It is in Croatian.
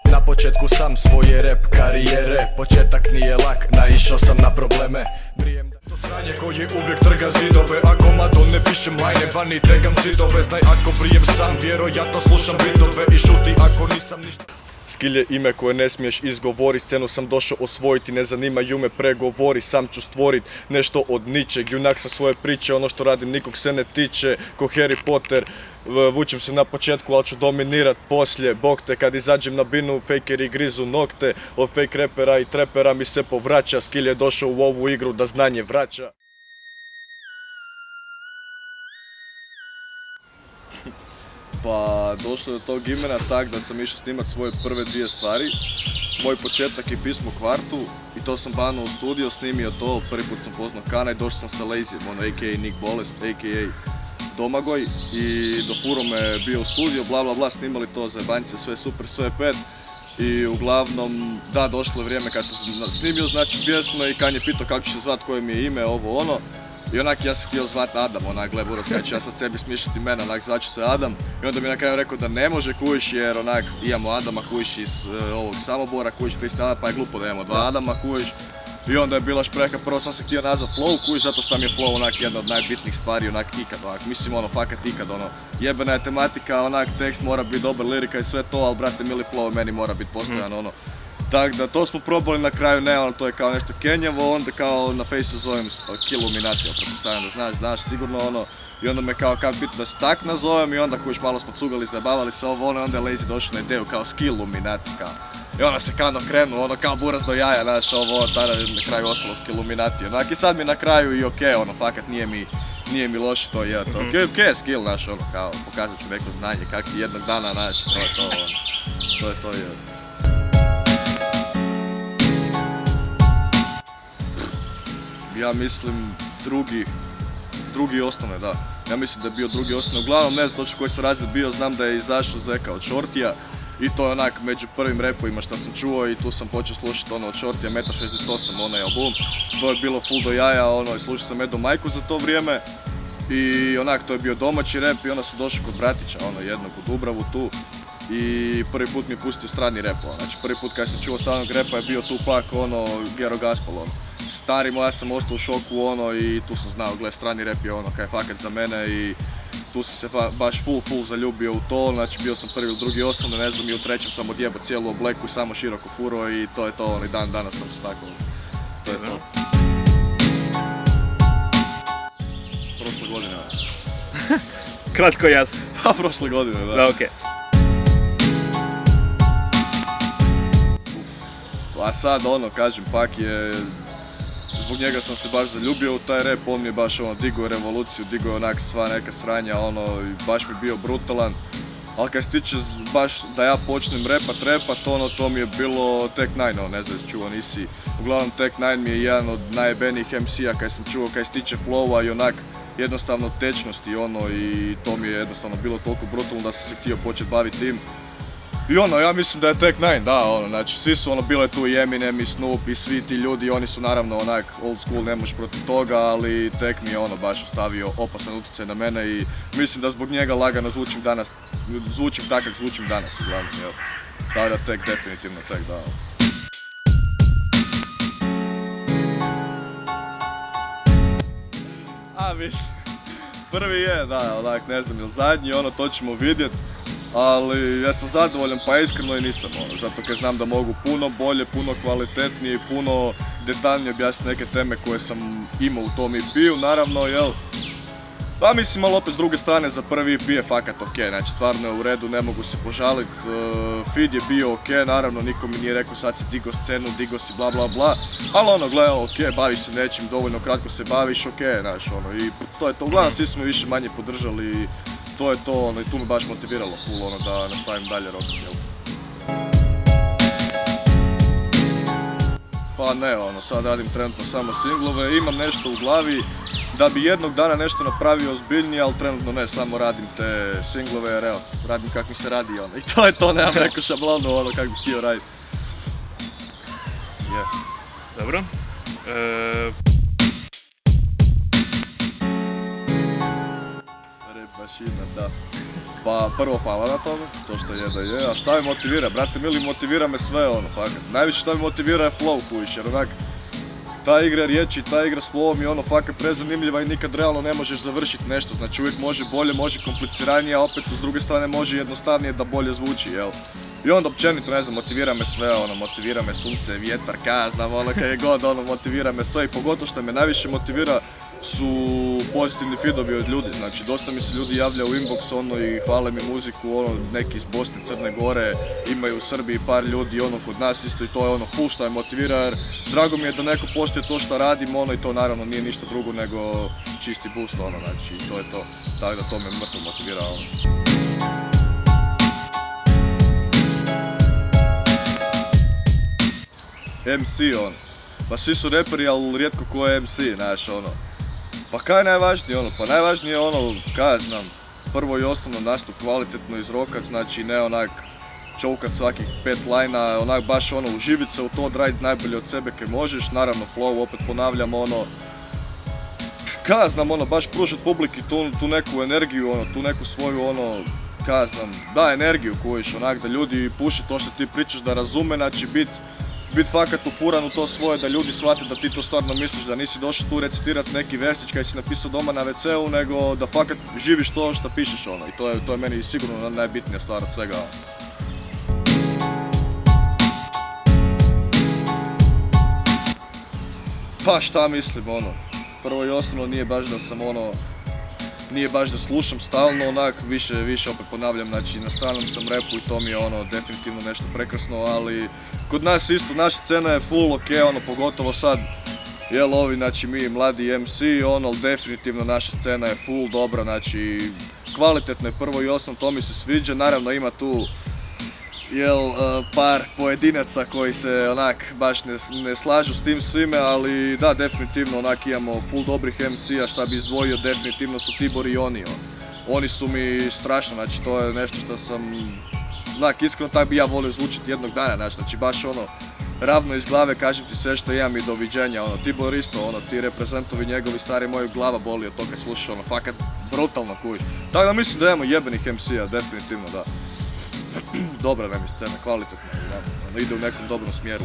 Na početku sam svoje rap karijere, početak nije lak, naišao sam na probleme. Brijem da to sranje koje uvijek trga zidove, ako madon ne pišem lajne, vani tegam zidove. Znaj ako brijem sam, vjerojatno slušam bitove i šuti ako nisam ništa. Skill je ime koje ne smiješ izgovori, scenu sam došao osvojiti, ne zanimaju me pregovori, sam ću stvorit nešto od ničeg, junak sa svoje priče, ono što radim nikog se ne tiče, ko Harry Potter, vučem se na početku, ali ću dominirat poslije, bog te kad izađem na binu, fakeri grizu nokte, od fake repera i trepera mi se povraća, skill je došao u ovu igru da znanje vraća. Pa došlo je do tog imena tak da sam išao snimat svoje prve dvije stvari. Moj početak je pismo kvartu i to sam banuo u studio, snimio to, prvi put sam poznao Kana i došao sam sa Lazy, ono a.k.a. Nick Bolest, a.k.a. Domagoj i do furo me bio u studio, bla bla bla, snimali to za banjice, sve super, sve pet. I uglavnom, da, došlo je vrijeme kad sam snimio znači pjesmu i Kan je pitao kako će se zvat, koje mi je ime, ovo ono. I onak ja sam htio zvat Adam, onak gle buraz kaj ću ja sad sebi smišljati mene, onak zvaću se Adam. I onda mi na kraju rekao da ne može kujiš jer onak imamo Adama kujiš iz ovog Samobora, kujiš freestyle, pa je glupo da imamo dva Adama kujiš. I onda je bila špreka, prvo sam se htio nazvat flow kujiš zato što mi je flow onak jedna od najbitnijih stvari onak ikad, onak mislim ono fakat ikad ono. Jebena je tematika, onak tekst mora biti dobar, lirika i sve to, ali brate mili flow meni mora biti postojan ono. Tak da to smo probali na kraju, ne ono to je kao nešto kenjavo, onda kao na Faceu zovem Killuminati, pretpostavljam da znaš sigurno ono. I onda me kao kad bitno da se tak nazovem i onda kojiš malo smo cugali, zabavali se ovo ono, onda je Lazy došao na ideju kao Skilluminati kao. I onda se kao okrenuo, ono kao buraz do jaja, znaš ovo, tada je na kraju ostalo Skilluminati onak. I sad mi na kraju i okej, ono fakat nije mi loše to je to. Okej je skill, znaš ono kao pokazat ću neko znanje kak ti jednog dana, znaš, to je to ono. To je. Ja mislim drugi osnovne, da. Ja mislim da je bio drugi osnovne. Uglavnom ne znam točno koji sam razred bio, znam da je izašao Zeka od Shortija. I to je onak među prvim repovima što sam čuo i tu sam počeo slušati ono od Shortija, Meta 68, onaj album. To je bilo full do jaja, ono, i slušao sam Edo Majku za to vrijeme. I onak, to je bio domaći rep i onda sam došao kod bratića, ono, jednog u Dubravu tu. I prvi put mi je pustio strani rep, znači prvi put kad sam čuo stranog repa je bio Tupac, ono, Gero Gaspol, ono. Stari ja sam ostao u šoku, ono, i tu sam znao, gle, strani rep je ono, kaj je fakat za mene i tu sam se baš full zaljubio u to, znači bio sam prvi ili drugi osnovno, ne znam, i u trećem sam odjebao cijelu obleku i samo široko furo i to je to, ono, i dan danas sam se tako, to je to. Prošle godine, Kratko jasno. Pa prošle godine, da. Da, okej. A sad ono, kažem, pak je, zbog njega sam se baš zaljubio u taj rap, on mi je baš ono, digao revoluciju, digao je onak sva neka sranja, ono, i baš mi bio brutalan. Ali kad se tiče baš da ja počnem repat, ono, to mi je bilo Tech 9, ono, ne znam, čuo nisi. Uglavnom Tech 9 mi je jedan od najjebenijih MC-a kad sam čuo, kad se tiče flowa i onak jednostavno tečnosti, ono, i to mi je jednostavno bilo toliko brutalno da sam se htio početi baviti tim. I ono, ja mislim da je Tech 9, da, ono, znači svi su ono, bile tu i Eminem i Snoop i svi ti ljudi, oni su naravno onak old school, ne možeš protiv toga, ali Tech mi je ono baš ostavio opasan utjecaj na mene i mislim da zbog njega lagano zvučim tak kak zvučim danas uglavnom, jel. Tako da Tech, definitivno Tech, da. A mislim, prvi je, da, onak, ne znam, ili zadnji, ono, to ćemo vidjet. Ali ja sam zadovoljan, pa iskreno i nisam, ono, zato kad znam da mogu puno bolje, puno kvalitetnije i puno detaljnije objasniti neke teme koje sam imao u tom EP-u, naravno, jel? Pa mislim, ali opet s druge strane za prvi EP je fakat okej, znači stvarno je u redu, ne mogu se požaliti, feed je bio okej, naravno niko mi nije rekao sad si digo scenu, digo si bla bla bla, ali ono, gledaj, okej, baviš se nečim, dovoljno kratko se baviš, okej, znaš, ono, i to je to, uglavnom svi smo više manje podržali i to je to, ono, i tu me baš motiviralo full, ono, da nastavim dalje rokat, jel? Pa ne, ono, sad radim trenutno samo singlove, imam nešto u glavi da bi jednog dana nešto napravio ozbiljnije, ali trenutno ne, samo radim te singlove, jer evo, radim kako mi se radi, ono, i to je to, nemam neku šablonu, ono, kako bih htio raditi. Dobro. Rap mašina, da. Pa prvo hvala na tome, to što je da je, a šta me motivira, brate mili, motivira me sve ono, fakat. Najviše što me motivira je flow, kujiš, jer onak, ta igra riječi, ta igra s flowom je ono fakat prezanimljiva i nikad realno ne možeš završiti nešto, znači uvijek može bolje, može kompliciranije, a opet s druge strane može jednostavnije da bolje zvuči, jel? I onda općenito, ne znam, motivira me sve, ono, motivira me sunce, vjetar, znam, ono, kaj je god, ono, motivira me sve i pogotovo što me najviše motivira su pozitivni feedovi od ljudi, znači dosta mi se ljudi javlja u inbox, ono, i hvale mi muziku, ono, neki iz Bosne, Crne Gore, imaju u Srbiji par ljudi, ono, kod nas isto i to je ono, full što me motivira, jer drago mi je da neko poštuje to što radim, ono, i to naravno nije ništa drugo nego čisti boost, ono, znači, to je to, tako da to me mrtvo motivira, ono. MC, ono. Pa svi su reperi, ali rijetko ko je MC, znaš, ono. Pa kaj je najvažnije, ono? Pa najvažnije je ono, kaj ja znam, prvo i osnovno nastup kvalitetno izrokat, znači ne onak čovkat svakih 5 lajna, onak baš ono uživit se u to, odradit najbolje od sebe kaj možeš, naravno flow, opet ponavljam, ono, kaj ja znam, ono, baš pružat publiki tu neku energiju, ono, tu neku svoju, ono, kaj ja znam, da, energiju kojiš, onak, da ljudi puše to što ti pričaš, da razume, znači bit fakat ufuran u to svoje, da ljudi shvate da ti to stvarno misliš, da nisi došao tu recitirat neki versić kaj si napisao doma na WC-u, nego da fakat živiš to što pišeš, ono, i to je meni sigurno najbitnija stvar od svega. Pa šta mislim, ono, prvo i osnovno nije baš da sam, ono, nije baš da slušam stalno, onak, više opet ponavljam, znači na stranom sam rapu i to mi je ono definitivno nešto prekrasno, ali kod nas isto, naša scena je full ok, ono, pogotovo sad, jel ovi, znači mi mladi MC, ono, ali definitivno naša scena je full dobra, znači kvalitetno je prvo i osnovno, to mi se sviđa, naravno ima tu, jel, par pojedinaca koji se onak baš ne slažu s tim svime, ali da, definitivno onak imamo full dobrih MC-a, šta bi izdvojio definitivno su Tibor i oni. Oni su mi strašno, znači to je nešto što sam, onak iskreno tako bi ja volio zvučiti jednog dana, znači baš ono, ravno iz glave kažem ti sve što imam i doviđenja, ono, Tibor isto, ono, ti reprezentovi njegovi stari, moju glava boli od toga kad slušaš, ono, fakat brutalno kuj. Tako da mislim da imamo jebenih MC-a, definitivno da. Dobra nam je scena, kvalitetna, ide u nekom dobrom smjeru.